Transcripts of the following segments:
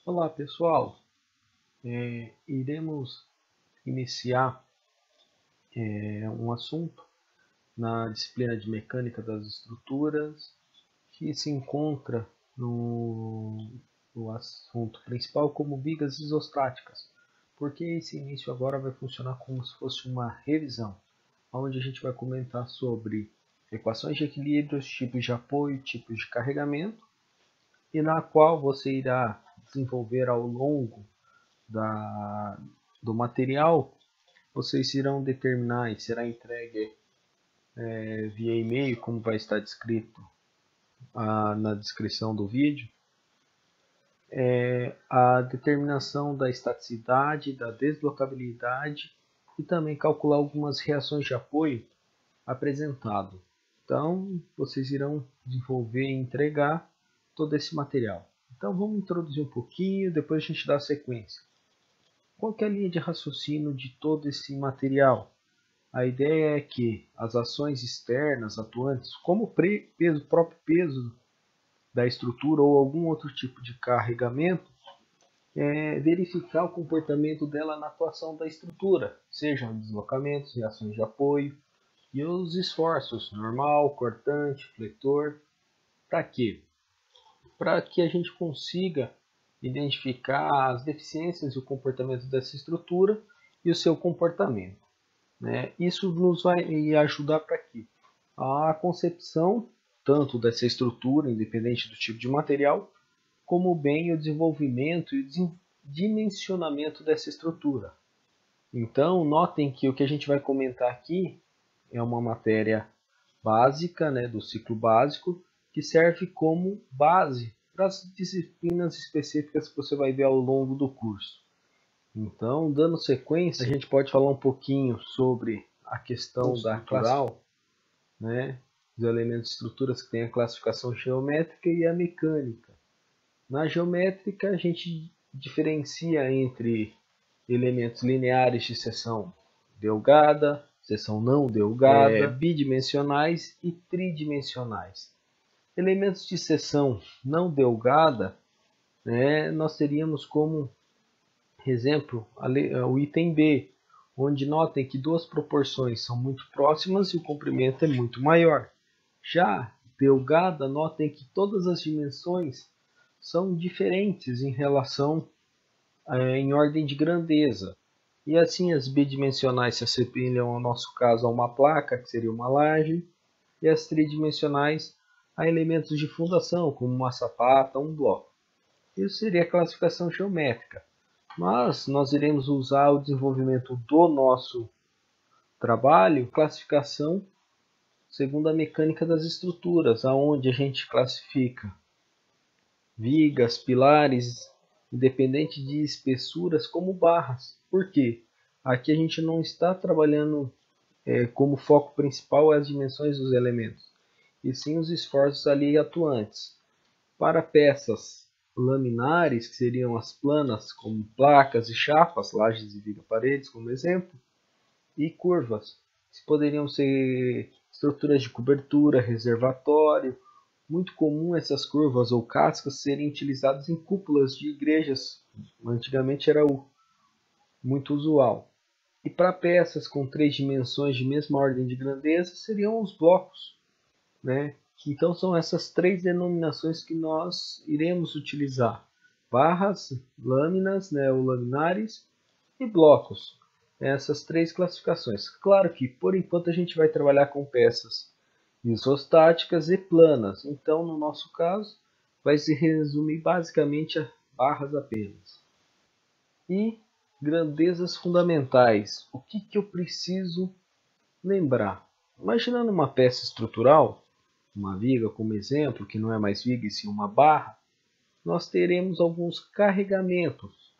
Olá pessoal, iremos iniciar um assunto na disciplina de mecânica das estruturas que se encontra no assunto principal como vigas isostáticas, porque esse início agora vai funcionar como se fosse uma revisão, onde a gente vai comentar sobre equações de equilíbrio, tipos de apoio, tipos de carregamento, e na qual você irá desenvolver ao longo do material, vocês irão determinar e será entregue via e-mail, como vai estar descrito na descrição do vídeo, a determinação da estaticidade, da deslocabilidade e também calcular algumas reações de apoio apresentado. Então, vocês irão desenvolver e entregar todo esse material. Então, vamos introduzir um pouquinho, depois a gente dá a sequência. Qual que é a linha de raciocínio de todo esse material? A ideia é que as ações externas atuantes, como o próprio peso da estrutura ou algum outro tipo de carregamento, verificar o comportamento dela na atuação da estrutura, sejam deslocamentos, reações de apoio e os esforços, normal, cortante, fletor. Para quê? Para que a gente consiga identificar as deficiências e o comportamento dessa estrutura e o seu comportamento. Isso nos vai ajudar para quê? A concepção tanto dessa estrutura, independente do tipo de material, como bem o desenvolvimento e o dimensionamento dessa estrutura. Então, notem que o que a gente vai comentar aqui é uma matéria básica, do ciclo básico, que serve como base para as disciplinas específicas que você vai ver ao longo do curso. Então, dando sequência, a gente pode falar um pouquinho sobre a questão da estrutural, os elementos de estruturas que tem a classificação geométrica e a mecânica. Na geométrica, a gente diferencia entre elementos lineares de seção delgada, seção não delgada, bidimensionais e tridimensionais. Elementos de seção não delgada, nós teríamos como exemplo o item B, onde notem que duas proporções são muito próximas e o comprimento é muito maior. Já delgada, notem que todas as dimensões são diferentes em relação em ordem de grandeza. E assim as bidimensionais se assemelham, no nosso caso, a uma placa, que seria uma laje, e as tridimensionais a elementos de fundação, como uma sapata, um bloco. Isso seria a classificação geométrica. Mas nós iremos usar o desenvolvimento do nosso trabalho, classificação segundo a mecânica das estruturas, aonde a gente classifica vigas, pilares, independente de espessuras, como barras. Por quê? Aqui a gente não está trabalhando como foco principal as dimensões dos elementos, e sim os esforços ali atuantes. Para peças laminares, que seriam as planas, como placas e chapas, lajes e viga-paredes, como exemplo, e curvas, que poderiam ser estruturas de cobertura, reservatório. Muito comum essas curvas ou cascas serem utilizadas em cúpulas de igrejas, antigamente era muito usual. E para peças com três dimensões de mesma ordem de grandeza, seriam os blocos. Então são essas três denominações que nós iremos utilizar: barras, lâminas, ou laminares, e blocos. Essas três classificações. Claro que por enquanto a gente vai trabalhar com peças isostáticas e planas. Então no nosso caso vai se resumir basicamente a barras apenas. E grandezas fundamentais. O que eu preciso lembrar? Imaginando uma peça estrutural, uma viga como exemplo, que não é mais viga e sim uma barra, nós teremos alguns carregamentos.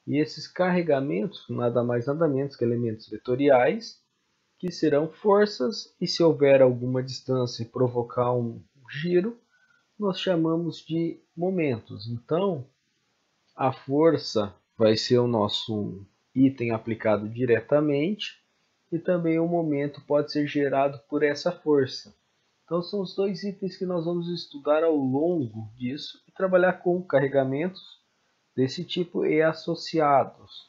E esses carregamentos, nada mais nada menos que elementos vetoriais, que serão forças, e se houver alguma distância e provocar um giro, nós chamamos de momentos. Então, a força vai ser o nosso item aplicado diretamente, e também o momento pode ser gerado por essa força. Então são os dois itens que nós vamos estudar ao longo disso e trabalhar com carregamentos, desse tipo e associados.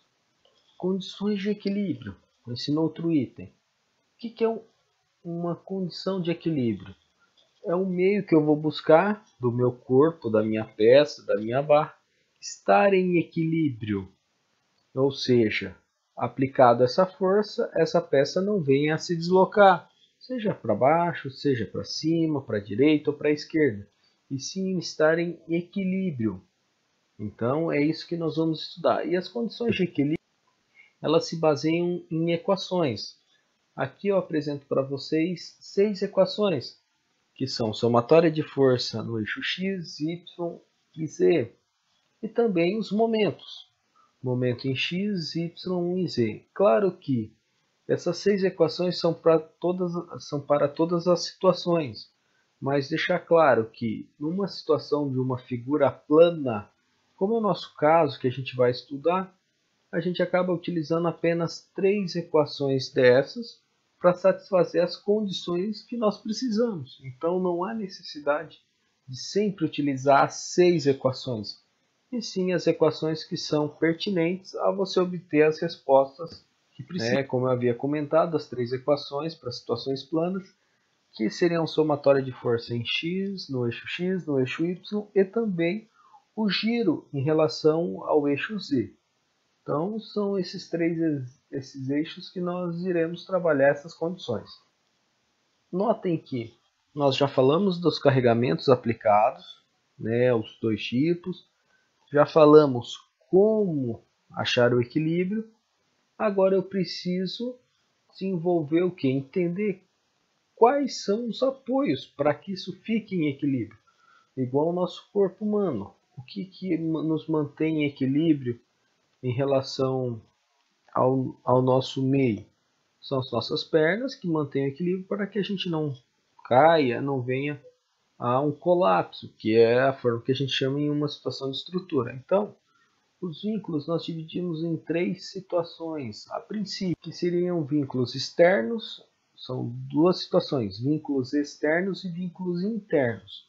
Condições de equilíbrio. Ensino outro item. O que é uma condição de equilíbrio? É o meio que eu vou buscar do meu corpo, da minha peça, da minha barra, estar em equilíbrio. Ou seja, aplicado essa força, essa peça não venha a se deslocar, seja para baixo, seja para cima, para a direita ou para a esquerda, e sim estar em equilíbrio. Então é isso que nós vamos estudar. E as condições de equilíbrio, elas se baseiam em equações. Aqui eu apresento para vocês 6 equações, que são somatória de força no eixo x, y e z, e também os momentos, momento em x, y e z. Claro que essas 6 equações são para todas as situações, mas deixar claro que numa situação de uma figura plana, como é o nosso caso que a gente vai estudar, a gente acaba utilizando apenas 3 equações dessas para satisfazer as condições que nós precisamos. Então não há necessidade de sempre utilizar as 6 equações, e sim as equações que são pertinentes a você obter as respostas que precisa. Como eu havia comentado, as 3 equações para situações planas, que seriam somatória de força em x, no eixo y, e também o giro em relação ao eixo z. Então, são esses eixos que nós iremos trabalhar essas condições. Notem que nós já falamos dos carregamentos aplicados, os dois tipos, já falamos como achar o equilíbrio. Agora eu preciso desenvolver o que? Entender quais são os apoios para que isso fique em equilíbrio. Igual ao nosso corpo humano. O que nos mantém em equilíbrio em relação ao nosso meio? São as nossas pernas que mantêm o equilíbrio para que a gente não caia, não venha a um colapso, que é a forma que a gente chama em uma situação de estrutura. Então, os vínculos nós dividimos em 3 situações, a princípio, que seriam vínculos externos, são 2 situações, vínculos externos e vínculos internos.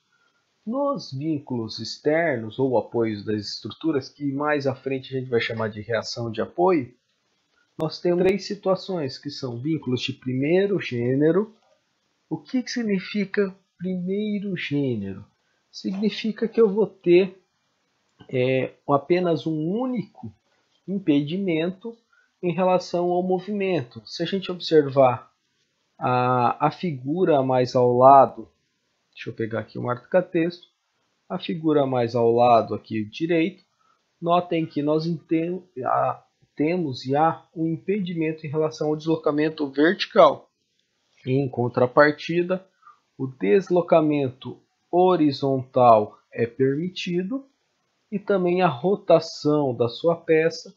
Nos vínculos externos, ou apoios das estruturas, que mais à frente a gente vai chamar de reação de apoio, nós temos 3 situações, que são vínculos de primeiro gênero. O que significa primeiro gênero? Significa que eu vou ter apenas um único impedimento em relação ao movimento. Se a gente observar a figura mais ao lado, deixa eu pegar aqui o marca-texto, a figura mais ao lado aqui direito, notem que nós temos e há um impedimento em relação ao deslocamento vertical. Em contrapartida, o deslocamento horizontal é permitido e também a rotação da sua peça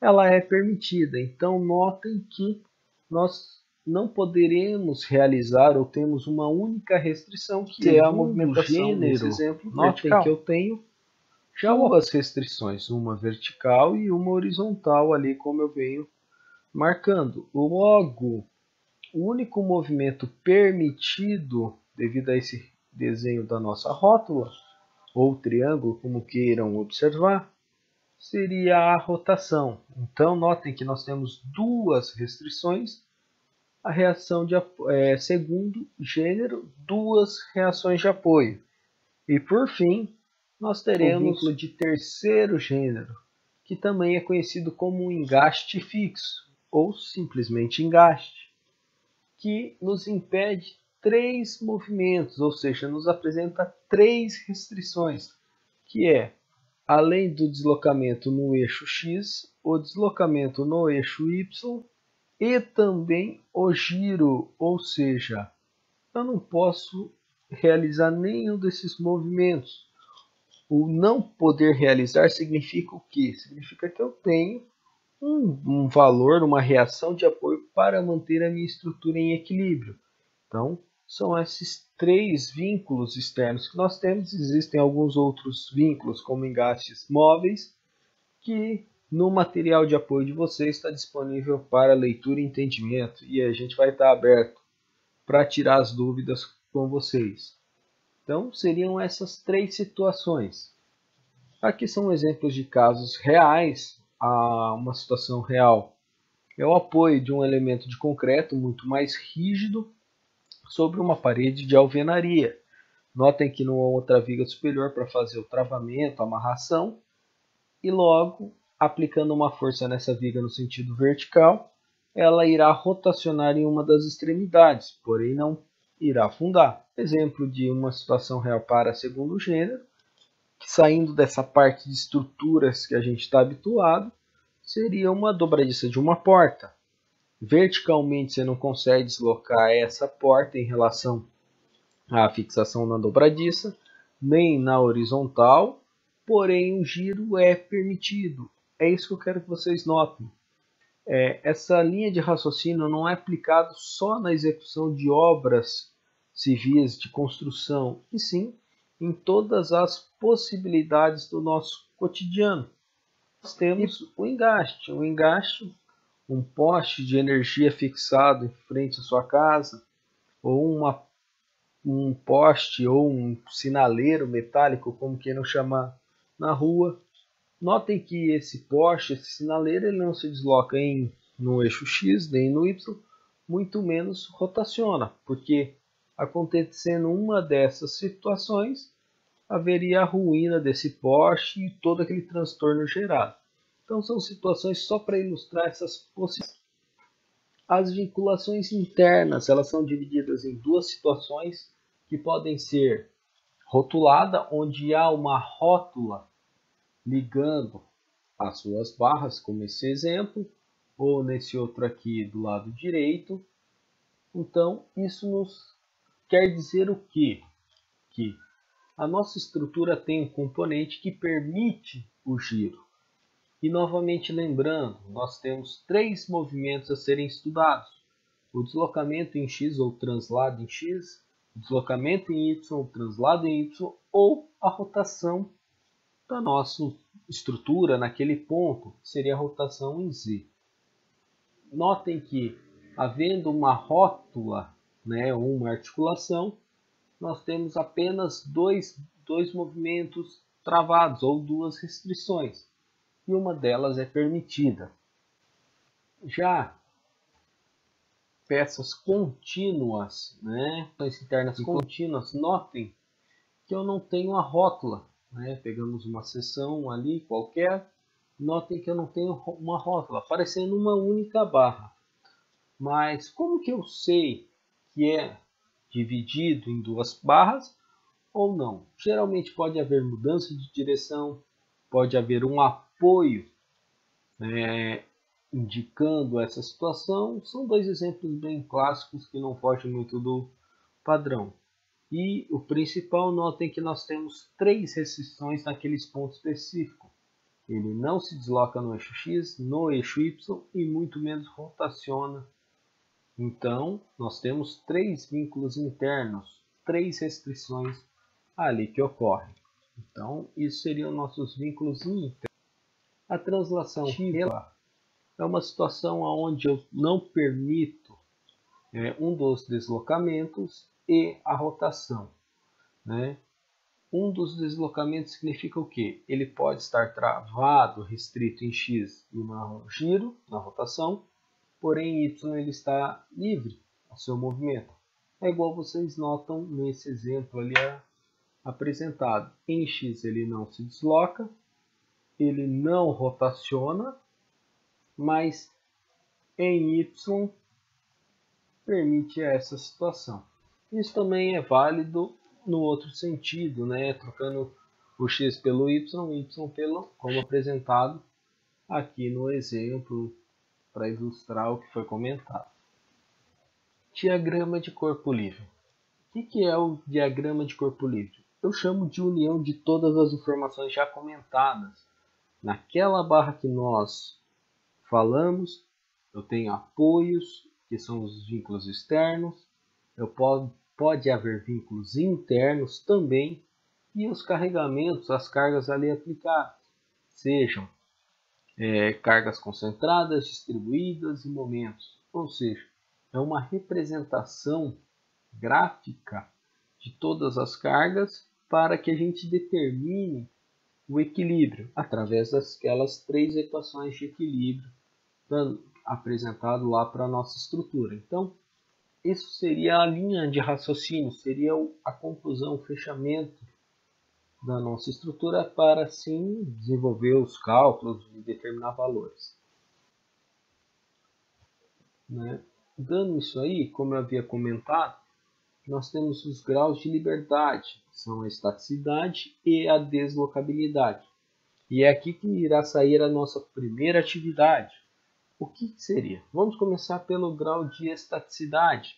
ela é permitida. Então notem que nós não poderemos realizar ou temos uma única restrição que é a movimentação nesse exemplo vertical. Notem que eu tenho já 2 restrições, uma vertical e uma horizontal ali como eu venho marcando. Logo, o único movimento permitido devido a esse desenho da nossa rótula ou triângulo, como queiram observar, seria a rotação. Então notem que nós temos 2 restrições, a reação de segundo gênero, 2 reações de apoio. E por fim, nós teremos o vínculo de terceiro gênero, que também é conhecido como engaste fixo, ou simplesmente engaste, que nos impede 3 movimentos, ou seja, nos apresenta 3 restrições, que é, além do deslocamento no eixo X, o deslocamento no eixo Y e também o giro, ou seja, eu não posso realizar nenhum desses movimentos. O não poder realizar significa o quê? Significa que eu tenho um valor, uma reação de apoio para manter a minha estrutura em equilíbrio. Então, são esses 3 vínculos externos que nós temos. Existem alguns outros vínculos, como engastes móveis, que no material de apoio de vocês está disponível para leitura e entendimento. E a gente vai estar aberto para tirar as dúvidas com vocês. Então, seriam essas 3 situações. Aqui são exemplos de casos reais, uma situação real. É o apoio de um elemento de concreto muito mais rígido sobre uma parede de alvenaria. Notem que não há outra viga superior para fazer o travamento, a amarração, e logo, aplicando uma força nessa viga no sentido vertical, ela irá rotacionar em uma das extremidades, porém não irá afundar. Exemplo de uma situação real para segundo gênero, que saindo dessa parte de estruturas que a gente está habituado, seria uma dobradiça de uma porta. Verticalmente você não consegue deslocar essa porta em relação à fixação na dobradiça, nem na horizontal, porém o giro é permitido. É isso que eu quero que vocês notem. Essa linha de raciocínio não é aplicada só na execução de obras civis de construção, e sim em todas as possibilidades do nosso cotidiano. Nós temos o engaste. Um poste de energia fixado em frente à sua casa, ou um poste ou um sinaleiro metálico, como queiram chamar, na rua. Notem que esse poste, esse sinaleiro, ele não se desloca no eixo X nem no Y, muito menos rotaciona, porque acontecendo uma dessas situações, haveria a ruína desse poste e todo aquele transtorno gerado. Então são situações só para ilustrar essas possibilidades. As vinculações internas, elas são divididas em duas situações que podem ser rotulada, onde há uma rótula ligando as suas barras, como esse exemplo, ou nesse outro aqui do lado direito. Então, isso nos quer dizer o quê? Que a nossa estrutura tem um componente que permite o giro. E novamente lembrando, nós temos três movimentos a serem estudados: o deslocamento em X ou translado em X, o deslocamento em Y, o translado em Y, ou a rotação da nossa estrutura naquele ponto, que seria a rotação em Z. Notem que, havendo uma rótula, ou uma articulação, nós temos apenas dois movimentos travados, ou duas restrições, e uma delas é permitida. Já peças contínuas, peças internas contínuas, notem que eu não tenho a rótula. Pegamos uma seção ali qualquer, notem que eu não tenho uma rótula, aparecendo uma única barra. Mas como que eu sei que é dividido em duas barras ou não? Geralmente pode haver mudança de direção, pode haver um apoio indicando essa situação. São dois exemplos bem clássicos que não fogem muito do padrão. E o principal, notem que nós temos três restrições naqueles pontos específicos. Ele não se desloca no eixo X, no eixo Y e muito menos rotaciona. Então, nós temos três vínculos internos, três restrições ali que ocorrem. Então, isso seriam nossos vínculos internos. A translação relativa é uma situação onde eu não permito um dos deslocamentos e a rotação. Um dos deslocamentos significa o quê? Ele pode estar travado, restrito em X e no giro, na rotação, porém em Y ele está livre ao seu movimento. É igual vocês notam nesse exemplo ali apresentado. Em X ele não se desloca, ele não rotaciona, mas em Y permite essa situação. Isso também é válido no outro sentido, trocando o X pelo Y, o Y pelo, como apresentado aqui no exemplo, para ilustrar o que foi comentado. Diagrama de corpo livre. O que é o diagrama de corpo livre? Eu chamo de união de todas as informações já comentadas. Naquela barra que nós falamos, eu tenho apoios, que são os vínculos externos, pode haver vínculos internos também, e os carregamentos, as cargas ali aplicadas, sejam cargas concentradas, distribuídas e momentos. Ou seja, é uma representação gráfica de todas as cargas para que a gente determine o equilíbrio através daquelas três equações de equilíbrio apresentado lá para a nossa estrutura. Então, isso seria a linha de raciocínio, seria a conclusão, o fechamento da nossa estrutura para, assim, desenvolver os cálculos e determinar valores. Né? Dando isso aí, como eu havia comentado, nós temos os graus de liberdade, que são a estaticidade e a deslocabilidade. E é aqui que irá sair a nossa primeira atividade. O que seria? Vamos começar pelo grau de estaticidade.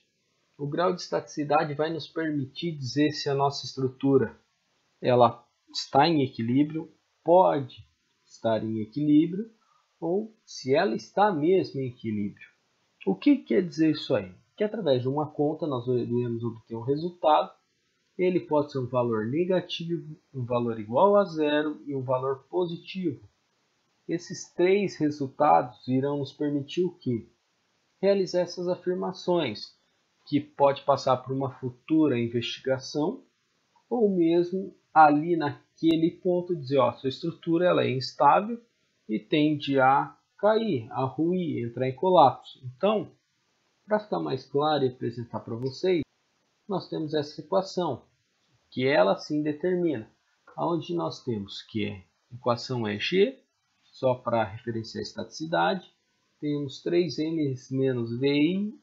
O grau de estaticidade vai nos permitir dizer se a nossa estrutura ela está em equilíbrio, pode estar em equilíbrio, ou se ela está mesmo em equilíbrio. O que quer dizer isso aí? Que através de uma conta nós iremos obter um resultado. Ele pode ser um valor negativo, um valor igual a zero e um valor positivo. Esses três resultados irão nos permitir o quê? Realizar essas afirmações, que pode passar por uma futura investigação, ou mesmo ali naquele ponto dizer, ó, sua estrutura ela é instável e tende a cair, a ruir, entrar em colapso. Então, para ficar mais claro e apresentar para vocês, nós temos essa equação, que ela sim determina, onde nós temos que a equação é G, só para referenciar a estaticidade, temos 3m menos VI,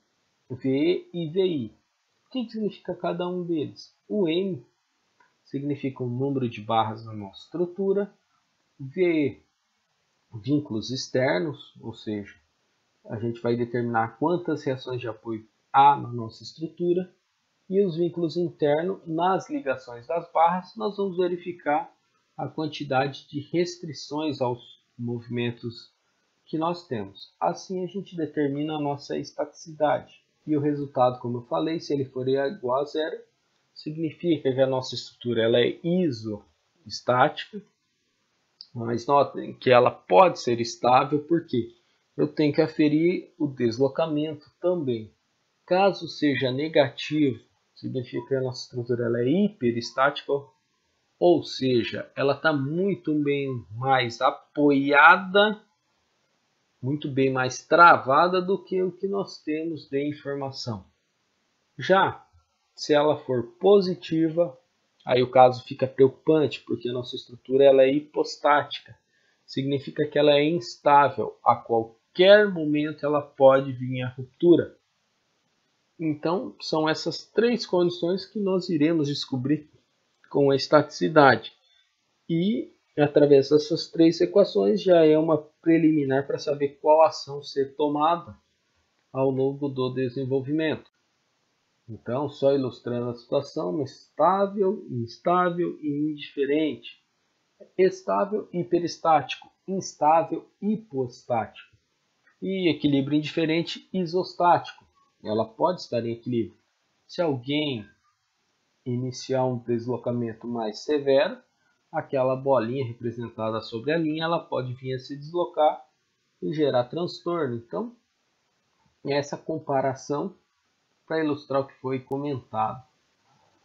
VE e VI. O que significa cada um deles? O M significa o número de barras na nossa estrutura, VE, vínculos externos, ou seja, a gente vai determinar quantas reações de apoio há na nossa estrutura, e os vínculos internos, nas ligações das barras, nós vamos verificar a quantidade de restrições aos movimentos que nós temos. Assim a gente determina a nossa estaticidade. E o resultado, como eu falei, se ele for igual a zero, significa que a nossa estrutura ela é isostática, mas notem que ela pode ser estável porque eu tenho que aferir o deslocamento também. Caso seja negativo, significa que a nossa estrutura ela é hiperestática, ou seja, ela está muito bem mais apoiada, muito bem mais travada do que o que nós temos de informação. Já se ela for positiva, aí o caso fica preocupante, porque a nossa estrutura ela é hipostática. Significa que ela é instável, a qualquer momento ela pode vir a ruptura. Então, são essas três condições que nós iremos descobrir com a estaticidade. E, através dessas três equações, já é uma preliminar para saber qual ação ser tomada ao longo do desenvolvimento. Então, só ilustrando a situação, estável, instável e indiferente. Estável, hiperestático. Instável, hipostático. E equilíbrio indiferente, isostático. Ela pode estar em equilíbrio. Se alguém iniciar um deslocamento mais severo, aquela bolinha representada sobre a linha, ela pode vir a se deslocar e gerar transtorno. Então, essa comparação para ilustrar o que foi comentado.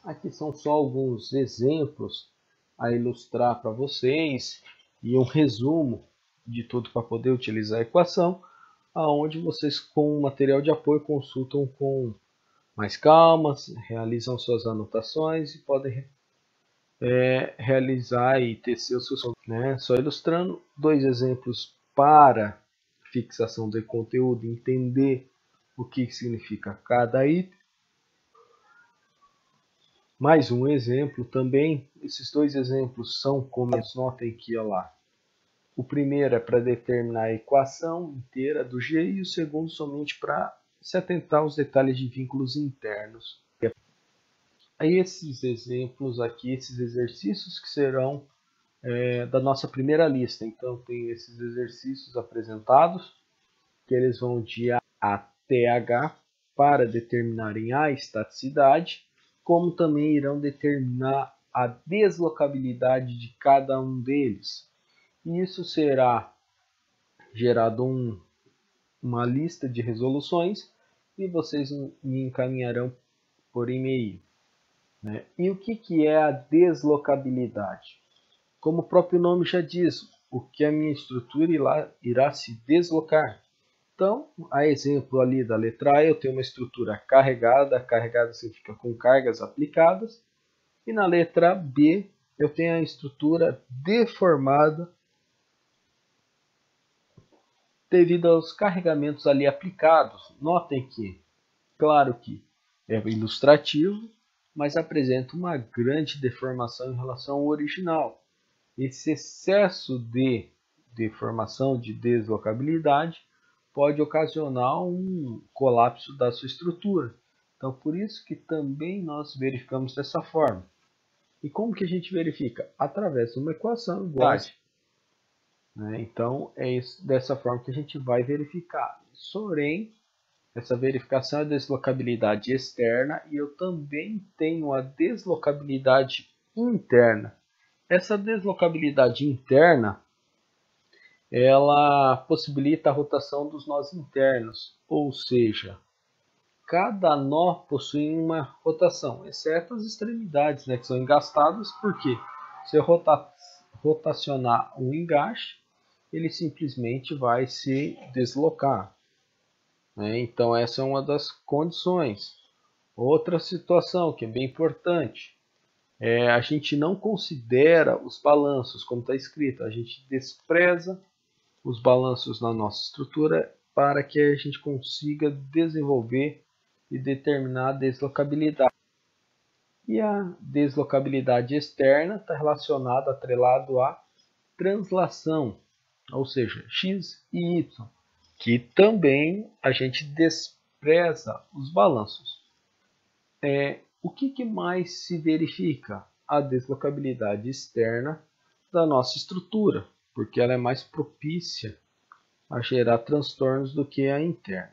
Aqui são só alguns exemplos a ilustrar para vocês e um resumo de tudo para poder utilizar a equação, aonde vocês com o material de apoio consultam com mais calma, realizam suas anotações e podem realizar e tecer os seus, né? Só ilustrando dois exemplos para fixação de conteúdo, entender o que significa cada item. Mais um exemplo também, esses dois exemplos são como notem aqui, ó lá. O primeiro é para determinar a equação inteira do G e o segundo somente para se atentar aos detalhes de vínculos internos. Aí esses exemplos aqui, esses exercícios que serão da nossa primeira lista. Então tem esses exercícios apresentados, que eles vão de A até H para determinarem a estaticidade, como também irão determinar a deslocabilidade de cada um deles. E isso será gerado uma lista de resoluções e vocês me encaminharão por e-mail. Né? E o que é a deslocabilidade? como o próprio nome já diz, o que a minha estrutura irá se deslocar. Então, a exemplo ali da letra A, eu tenho uma estrutura carregada, carregada significa com cargas aplicadas, e na letra B, eu tenho a estrutura deformada devido aos carregamentos ali aplicados. Notem que, claro que é ilustrativo, mas apresenta uma grande deformação em relação ao original. Esse excesso de deformação, de deslocabilidade, pode ocasionar um colapso da sua estrutura. Então, por isso que também nós verificamos dessa forma. E como que a gente verifica? Através de uma equação igual. Né? Então, é dessa forma que a gente vai verificar. Porém, essa verificação é a deslocabilidade externa e eu também tenho a deslocabilidade interna. Essa deslocabilidade interna, ela possibilita a rotação dos nós internos, ou seja, cada nó possui uma rotação, exceto as extremidades, né, que são engastadas, porque se eu rotacionar um engaste, ele simplesmente vai se deslocar. Né? Então essa é uma das condições. Outra situação que é bem importante, a gente não considera os balanços, como está escrito, a gente despreza os balanços na nossa estrutura para que a gente consiga desenvolver e determinar a deslocabilidade. E a deslocabilidade externa está relacionada, atrelado à translação, ou seja, x e y, que também a gente despreza os balanços. O que mais se verifica? A deslocabilidade externa da nossa estrutura, porque ela é mais propícia a gerar transtornos do que a interna.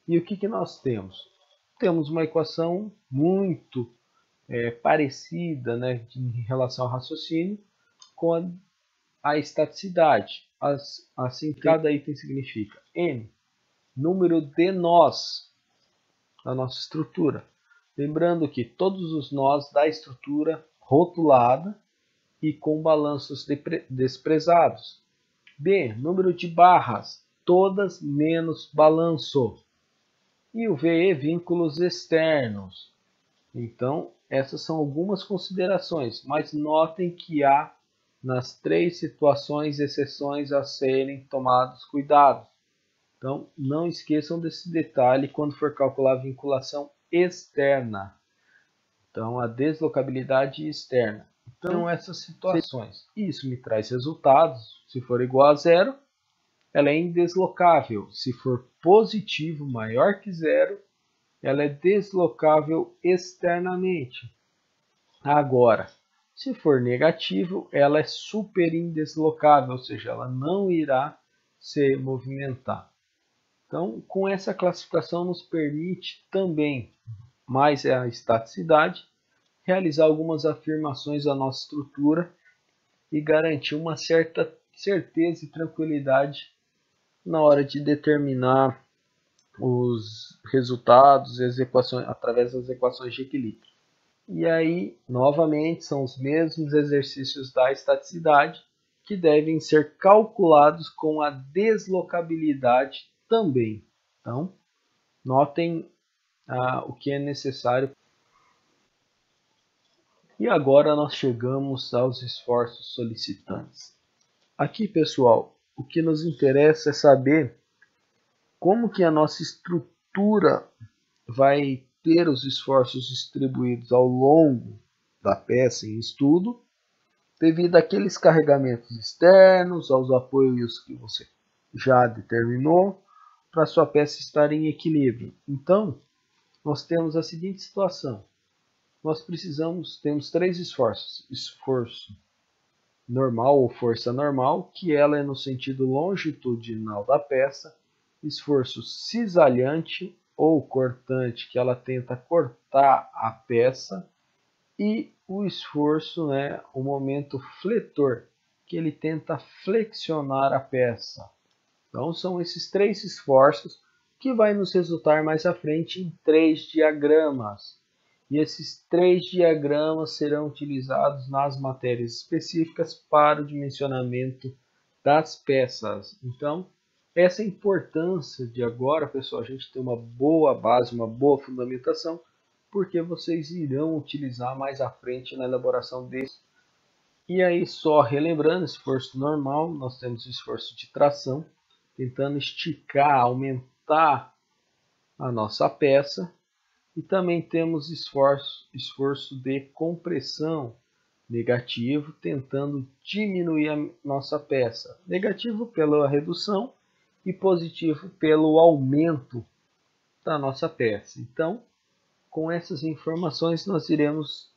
E o que nós temos? Temos uma equação muito parecida, né, em relação ao raciocínio com a estaticidade. Assim, cada item significa N, número de nós da nossa estrutura. Lembrando que todos os nós da estrutura rotulada e com balanços desprezados. B, número de barras, todas menos balanço. E o VE, vínculos externos. Então, essas são algumas considerações, mas notem que há nas três situações exceções a serem tomados cuidados. Então, não esqueçam desse detalhe quando for calcular a vinculação externa. Então, a deslocabilidade externa. Então, essas situações. Isso me traz resultados. Se for igual a zero, ela é indeslocável. Se for positivo, maior que zero, ela é deslocável externamente. Agora, se for negativo, ela é super indeslocável, ou seja, ela não irá se movimentar. Então, com essa classificação nos permite também, mais a estaticidade, realizar algumas afirmações da nossa estrutura e garantir uma certa certeza e tranquilidade na hora de determinar os resultados e as equações através das equações de equilíbrio. E aí, novamente, são os mesmos exercícios da estaticidade que devem ser calculados com a deslocabilidade também. Então, notem o que é necessário. E agora nós chegamos aos esforços solicitantes. Aqui, pessoal, o que nos interessa é saber como que a nossa estrutura vai ter os esforços distribuídos ao longo da peça em estudo, devido àqueles carregamentos externos, aos apoios que você já determinou, para sua peça estar em equilíbrio. Então, nós temos a seguinte situação. Nós temos três esforços. Esforço normal ou força normal, que ela é no sentido longitudinal da peça. Esforço cisalhante ou cortante, que ela tenta cortar a peça. E o esforço, o momento fletor, que ele tenta flexionar a peça. Então são esses três esforços que vai nos resultar mais à frente em três diagramas. E esses 3 diagramas serão utilizados nas matérias específicas para o dimensionamento das peças. Então, essa é a importância de agora, pessoal, a gente ter uma boa base, uma boa fundamentação, porque vocês irão utilizar mais à frente na elaboração desse. E aí, só relembrando, esforço normal, nós temos o esforço de tração, tentando esticar, aumentar a nossa peça. E também temos esforço de compressão negativo, tentando diminuir a nossa peça. Negativo pela redução e positivo pelo aumento da nossa peça. Então, com essas informações, nós iremos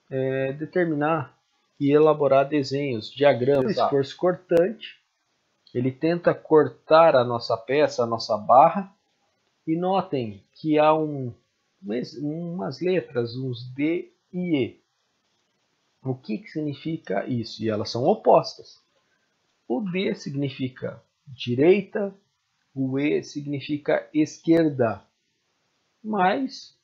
determinar e elaborar desenhos, diagramas. O esforço cortante, ele tenta cortar a nossa peça, a nossa barra, e notem que há umas letras, uns D e E. O que significa isso? E elas são opostas. O D significa direita, o E significa esquerda. Mas,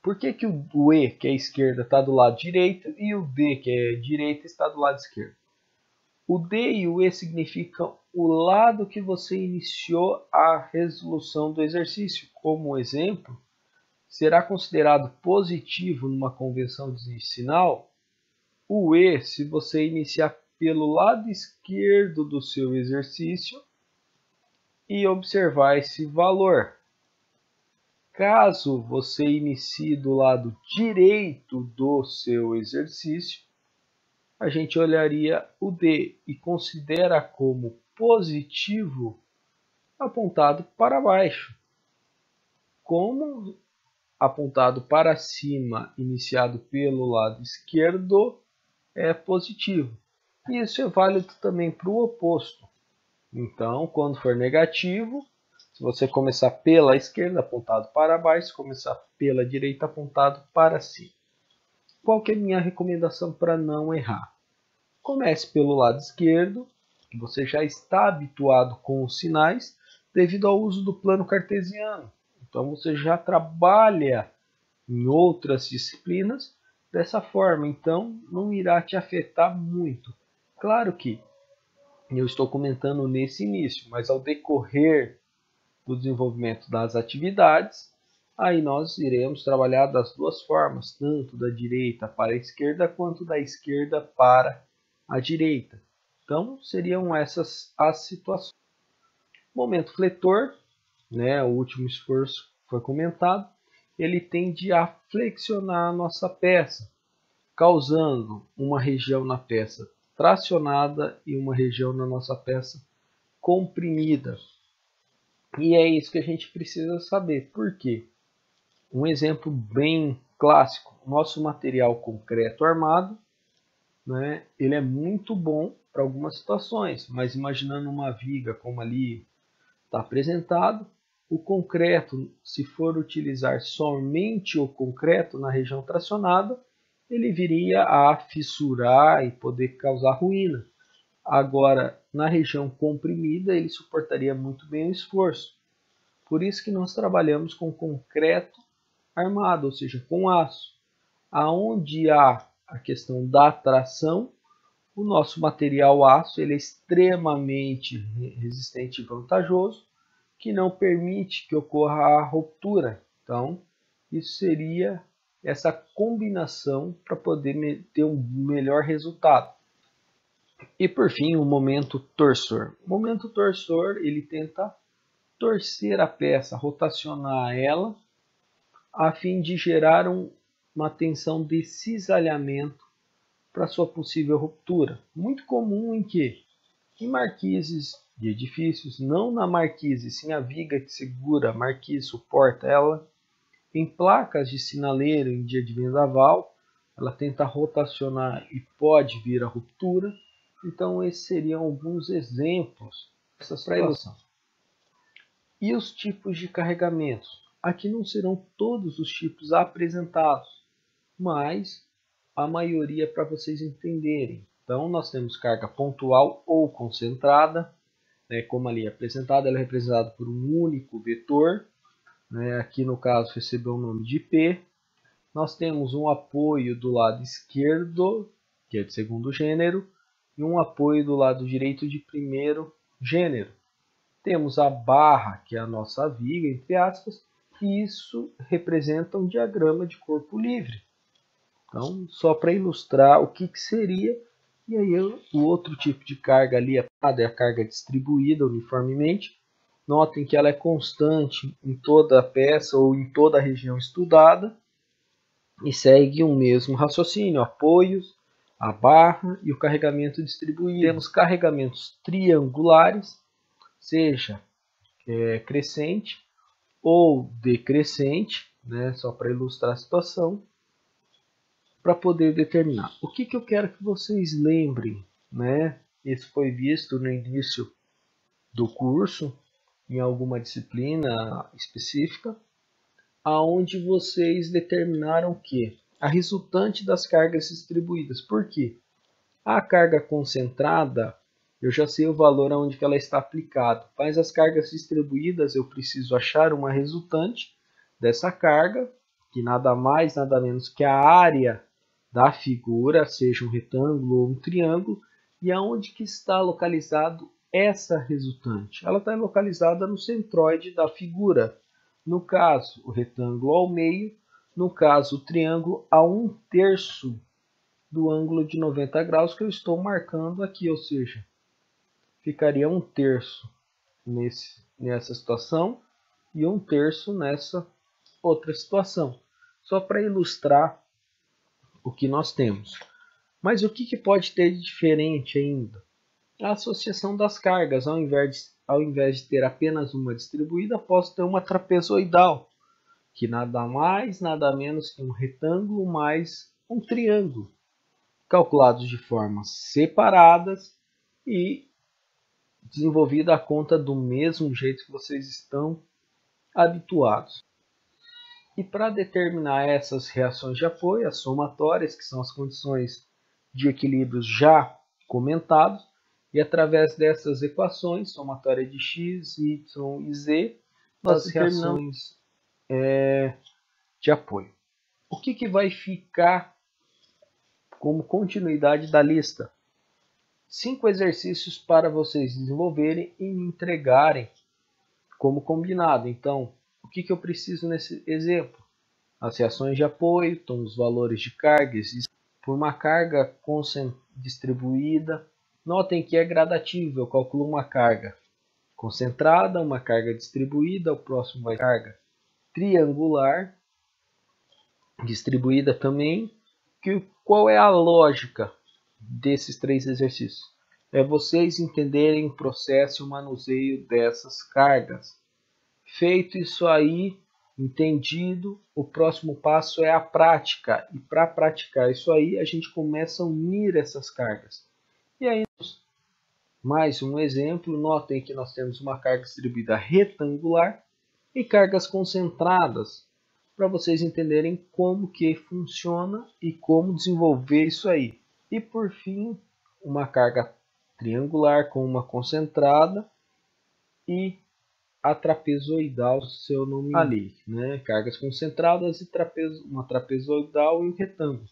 por que o E, que é esquerda, está do lado direito, e o D, que é direita, está do lado esquerdo? O D e o E significam o lado que você iniciou a resolução do exercício. Como exemplo, será considerado positivo numa convenção decimal o E se você iniciar pelo lado esquerdo do seu exercício e observar esse valor. Caso você inicie do lado direito do seu exercício, a gente olharia o D e considera como positivo apontado para baixo. Como apontado para cima, iniciado pelo lado esquerdo, é positivo. E isso é válido também para o oposto. Então, quando for negativo, se você começar pela esquerda, apontado para baixo, se começar pela direita, apontado para cima. Qual que é a minha recomendação para não errar? Comece pelo lado esquerdo, que você já está habituado com os sinais, devido ao uso do plano cartesiano. Então, você já trabalha em outras disciplinas dessa forma, então não irá te afetar muito. Claro que eu estou comentando nesse início, mas ao decorrer do desenvolvimento das atividades, aí nós iremos trabalhar das duas formas, tanto da direita para a esquerda, quanto da esquerda para a direita. Então, seriam essas as situações. Momento fletor, né, o último esforço foi comentado, ele tende a flexionar a nossa peça, causando uma região na peça tracionada e uma região na nossa peça comprimida. E é isso que a gente precisa saber. Por quê? Um exemplo bem clássico, nosso material concreto armado, né, ele é muito bom para algumas situações, mas imaginando uma viga como ali está apresentado, o concreto, se for utilizar somente o concreto na região tracionada, ele viria a fissurar e poder causar ruína. Agora, na região comprimida, ele suportaria muito bem o esforço. Por isso que nós trabalhamos com concreto armado, ou seja, com aço. Aonde há a questão da tração, o nosso material aço ele é extremamente resistente e vantajoso, que não permite que ocorra a ruptura. Então, isso seria essa combinação para poder ter um melhor resultado. E por fim, o momento torsor. O momento torsor, ele tenta torcer a peça, rotacionar ela, a fim de gerar uma tensão de cisalhamento para sua possível ruptura. Muito comum em marquises de edifícios, não na marquise, sim a viga que segura a marquise, suporta ela. Em placas de sinaleiro em dia de vendaval, ela tenta rotacionar e pode vir a ruptura. Então, esses seriam alguns exemplos dessa situação. E os tipos de carregamentos? Aqui não serão todos os tipos apresentados, mas a maioria para vocês entenderem. Então, nós temos carga pontual ou concentrada, né, como ali é apresentada, ela é representada por um único vetor, né, aqui no caso recebeu o nome de P. nós temos um apoio do lado esquerdo, que é de segundo gênero, e um apoio do lado direito de primeiro gênero. Temos a barra, que é a nossa viga, entre aspas, e isso representa um diagrama de corpo livre. Então, só para ilustrar o que seria, e aí o outro tipo de carga ali é a carga distribuída uniformemente. Notem que ela é constante em toda a peça ou em toda a região estudada e segue o mesmo raciocínio, apoios, a barra e o carregamento distribuído. Temos carregamentos triangulares, seja crescente ou decrescente, né, só para ilustrar a situação, para poder determinar. O que eu quero que vocês lembrem, né? Isso foi visto no início do curso, em alguma disciplina específica, aonde vocês determinaram que a resultante das cargas distribuídas. Por quê? A carga concentrada, eu já sei o valor aonde que ela está aplicada, mas as cargas distribuídas eu preciso achar uma resultante dessa carga, que nada mais, nada menos que a área da figura, seja um retângulo ou um triângulo, e aonde que está localizado essa resultante? Ela está localizada no centroide da figura. No caso, o retângulo ao meio, no caso, o triângulo a 1/3 do ângulo de 90 graus que eu estou marcando aqui, ou seja, ficaria 1/3 nessa situação e 1/3 nessa outra situação. Só para ilustrar o que nós temos. Mas o que pode ter de diferente ainda? A associação das cargas. Ao invés de ter apenas uma distribuída, posso ter uma trapezoidal, que nada mais, nada menos que um retângulo mais um triângulo, calculados de formas separadas e desenvolvida a conta do mesmo jeito que vocês estão habituados. E para determinar essas reações de apoio, as somatórias, que são as condições de equilíbrio já comentados, e através dessas equações, somatória de x, y e z, nós reações de apoio. O que vai ficar como continuidade da lista? 5 exercícios para vocês desenvolverem e me entregarem como combinado. Então, o que eu preciso nesse exemplo? As reações de apoio, então os valores de carga por uma carga distribuída. Notem que é gradativo, eu calculo uma carga concentrada, uma carga distribuída, o próximo vai carga triangular, distribuída também. Qual é a lógica desses 3 exercícios? É vocês entenderem o processo e o manuseio dessas cargas. Feito isso aí, entendido, o próximo passo é a prática. E para praticar isso aí, a gente começa a unir essas cargas. E aí, mais um exemplo, notem que nós temos uma carga distribuída retangular e cargas concentradas, para vocês entenderem como que funciona e como desenvolver isso aí. E por fim, uma carga triangular com uma concentrada e a trapezoidal, se eu não me engano, né? Cargas concentradas e uma trapezoidal e um retângulo.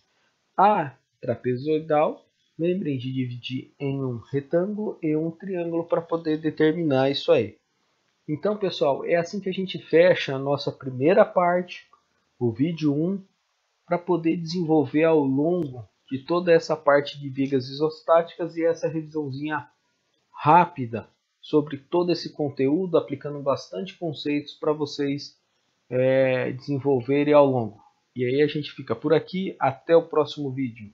A trapezoidal, lembrem de dividir em um retângulo e um triângulo para poder determinar isso aí. Então, pessoal, é assim que a gente fecha a nossa primeira parte, o vídeo 1, para poder desenvolver ao longo de toda essa parte de vigas isostáticas e essa revisãozinha rápida sobre todo esse conteúdo, aplicando bastante conceitos para vocês desenvolverem ao longo. E aí a gente fica por aqui, até o próximo vídeo.